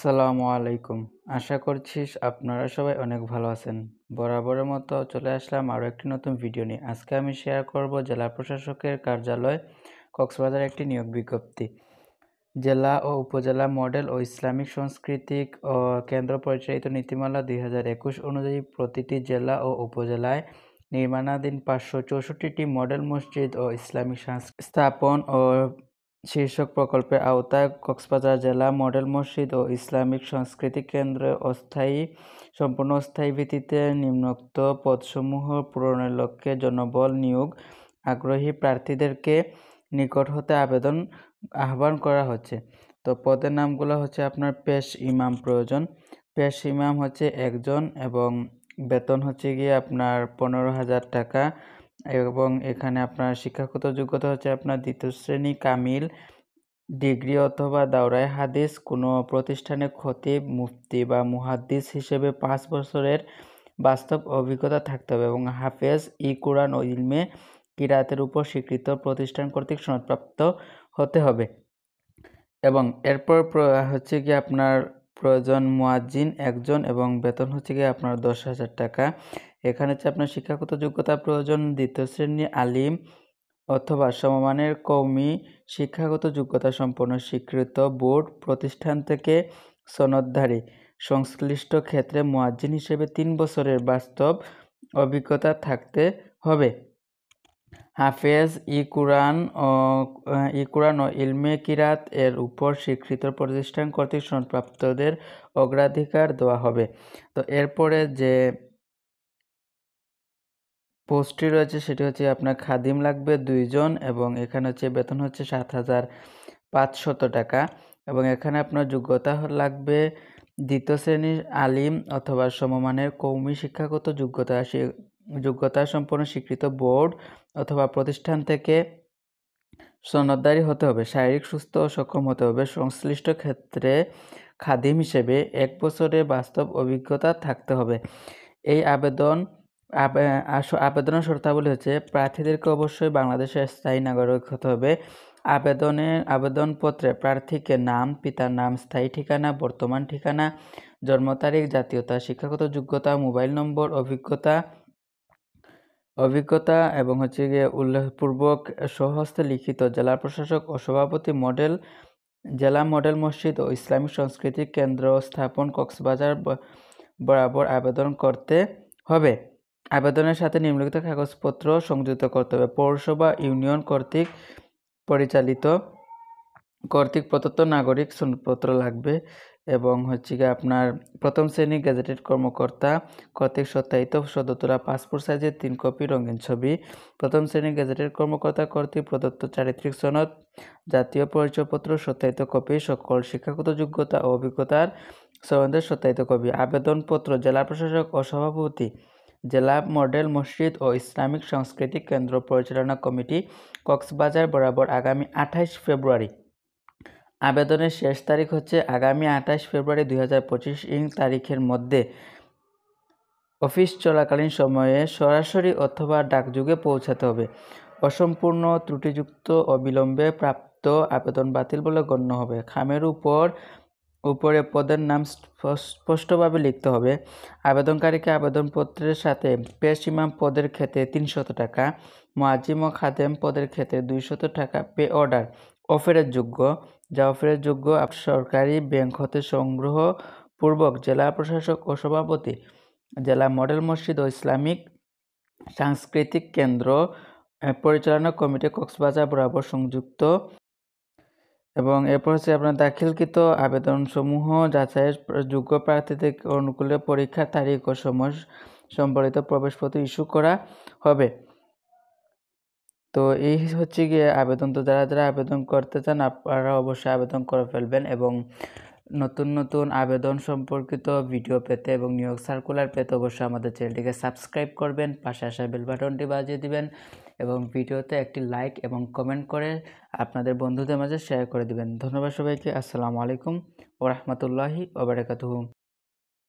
আসসালামু আলাইকুম। আশা করছি আপনারা সবাই অনেক ভালো আছেন। বরাবরের মতো চলে আসলাম আরও একটি নতুন ভিডিও নিয়ে। আজকে আমি শেয়ার করব জেলা প্রশাসকের কার্যালয় কক্সবাজার একটি নিয়োগ বিজ্ঞপ্তি। জেলা ও উপজেলা মডেল ও ইসলামিক সাংস্কৃতিক কেন্দ্র পরিচালিত নীতিমালা 2021 অনুযায়ী প্রতিটি জেলা ও উপজেলায় নির্মাণাধীন 564টি মডেল মসজিদ ও ইসলামিক স্থাপন ও শীর্ষক প্রকল্পের আওতায় কক্সবাজার জেলা মডেল মসজিদ ও ইসলামিক সাংস্কৃতিক কেন্দ্রে সম্পূর্ণ অস্থায়ী ভিত্তিতে নিম্নোক্ত পদসমূহ পূরণের লক্ষ্যে জনবল নিয়োগ আগ্রহী প্রার্থীদেরকে নিকট হতে আহ্বান করা হচ্ছে। তো পদের নামগুলো হচ্ছে আপনার পেশ ইমাম প্রয়োজন। পেশ ইমাম হচ্ছে একজন এবং বেতন হচ্ছে গিয়ে আপনার 15,000 টাকা এবং এখানে আপনার শিক্ষাগত যোগ্যতা হচ্ছে আপনার দ্বিতীয় শ্রেণী কামিল ডিগ্রি অথবা দাওরায়ে হাদিস কোনো প্রতিষ্ঠানে খতিব মুফতি বা মুহাদ্দিস হিসেবে 5 বছরের বাস্তব অভিজ্ঞতা থাকতে হবে এবং হাফেজ কোরআন ও ইলমে কিরাতের উপর স্বীকৃত প্রতিষ্ঠান কর্তৃক সনদপ্রাপ্ত হতে হবে। এবং এরপর হচ্ছে কি আপনার প্রয়োজন মুয়াজ্জিন একজন এবং বেতন হচ্ছে কি আপনার 10,000 টাকা। এখানে হচ্ছে আপনার শিক্ষাগত যোগ্যতা প্রয়োজন দ্বিতীয় শ্রেণী আলিম অথবা সমমানের কওমি শিক্ষাগত যোগ্যতা সম্পন্ন স্বীকৃত বোর্ড প্রতিষ্ঠান থেকে সনদধারী সংশ্লিষ্ট ক্ষেত্রে মুয়াজ্জিন হিসেবে 3 বছরের বাস্তব অভিজ্ঞতা থাকতে হবে। হাফেজ কোরআন ও ইলমে কিরাত এর উপর স্বীকৃত প্রতিষ্ঠান কর্তৃক সনদপ্রাপ্তদের অগ্রাধিকার দেওয়া হবে। তো এরপরে যে পোস্টটি রয়েছে সেটি হচ্ছে আপনার খাদিম লাগবে 2 জন এবং এখানে হচ্ছে বেতন হচ্ছে 7,500 টাকা এবং এখানে আপনার যোগ্যতা লাগবে দ্বিতীয় শ্রেণীর আলিম অথবা সমমানের কওমি শিক্ষাগত যোগ্যতা সম্পন্ন স্বীকৃত বোর্ড অথবা প্রতিষ্ঠান থেকে সনদধারী হতে হবে। শারীরিক সুস্থ ও সক্ষম হতে হবে। সংশ্লিষ্ট ক্ষেত্রে খাদিম হিসেবে 1 বছরের বাস্তব অভিজ্ঞতা থাকতে হবে। এই আবেদনের শর্তাবলী হচ্ছে প্রার্থীদেরকে অবশ্যই বাংলাদেশের স্থায়ী নাগরিক হতে হবে। আবেদনপত্রে প্রার্থীকে নাম, পিতার নাম, স্থায়ী ঠিকানা, বর্তমান ঠিকানা, জন্ম তারিখ, জাতীয়তা, শিক্ষাগত যোগ্যতা, মোবাইল নম্বর, অভিজ্ঞতা এবং হচ্ছে গিয়ে উল্লেখপূর্বক স্বহস্তে লিখিত জেলা প্রশাসক ও সভাপতি জেলা মডেল মসজিদ ও ইসলামিক সাংস্কৃতিক কেন্দ্র স্থাপন কক্সবাজার বরাবর আবেদন করতে হবে। আবেদনের সাথে নিম্নলিখিত কাগজপত্র সংযুক্ত করতে হবে। পৌরসভা ইউনিয়ন কর্তৃক প্রদত্ত নাগরিক সনদপত্র লাগবে এবং হচ্ছে গিয়ে আপনার প্রথম শ্রেণী গেজেটেড কর্মকর্তা কর্তৃক সত্যায়িত সদ্য তোলা পাসপোর্ট সাইজের 3 কপি রঙিন ছবি, প্রথম শ্রেণী গেজেটেড কর্মকর্তা কর্তৃক প্রদত্ত চারিত্রিক সনদ, জাতীয় পরিচয়পত্র সত্যায়িত কপি, সকল শিক্ষাগত যোগ্যতা ও অভিজ্ঞতার সনদের সত্যায়িত কপি। আবেদনপত্র জেলা প্রশাসক ও সভাপতি জেলা মডেল মসজিদ ও ইসলামিক সাংস্কৃতিক কেন্দ্র পরিচালনা কমিটি কক্সবাজার বরাবর আগামী 28 ফেব্রুয়ারি। আবেদনের শেষ তারিখ হচ্ছে আগামী 28 ফেব্রুয়ারি 2025 তারিখের মধ্যে অফিস চলাকালীন সময়ে সরাসরি অথবা ডাকযোগে পৌঁছাতে হবে। অসম্পূর্ণ, ত্রুটিযুক্ত ও বিলম্বে প্রাপ্ত আবেদন বাতিল বলে গণ্য হবে। খামের উপরে পদের নাম স্পষ্টভাবে লিখতে হবে। আবেদনকারীকে আবেদনপত্রের সাথে পেশ ইমাম পদের ক্ষেত্রে 300 টাকা, মুয়াজ্জিম ও খাদেম পদের ক্ষেত্রে 200 টাকা পে অর্ডার অফারের যোগ্য সরকারি ব্যাংক হতে সংগ্রহ পূর্বক জেলা প্রশাসক ও সভাপতি জেলা মডেল মসজিদ ও ইসলামিক সাংস্কৃতিক কেন্দ্র পরিচালনা কমিটি কক্সবাজার বরাবর সংযুক্ত এবং এরপর হচ্ছে আপনার দাখিলকৃত আবেদনসমূহ যাচাইয়ের যোগ্য প্রার্থীদের অনুকূলে পরীক্ষার তারিখ ও সময় সম্বলিত প্রবেশপত্র ইস্যু করা হবে। তো এই হচ্ছে গিয়ে আবেদন। তো যারা আবেদন করতে চান আপনারা অবশ্যই আবেদন করে ফেলবেন এবং নতুন আবেদন সম্পর্কিত ভিডিও পেতে এবং নিয়োগ সার্কুলার পেতে অবশ্যই আমাদের চ্যানেলটিকে সাবস্ক্রাইব করবেন, পাশে আসা বেল বাটনটি বাজিয়ে দিবেন এবং ভিডিওতে একটি লাইক এবং কমেন্ট করে আপনাদের বন্ধুদের মাঝে শেয়ার করে দিবেন। ধন্যবাদ সবাইকে। আসসালামু আলাইকুম ওয়া রাহমাতুল্লাহি ওয়া বারাকাতুহু।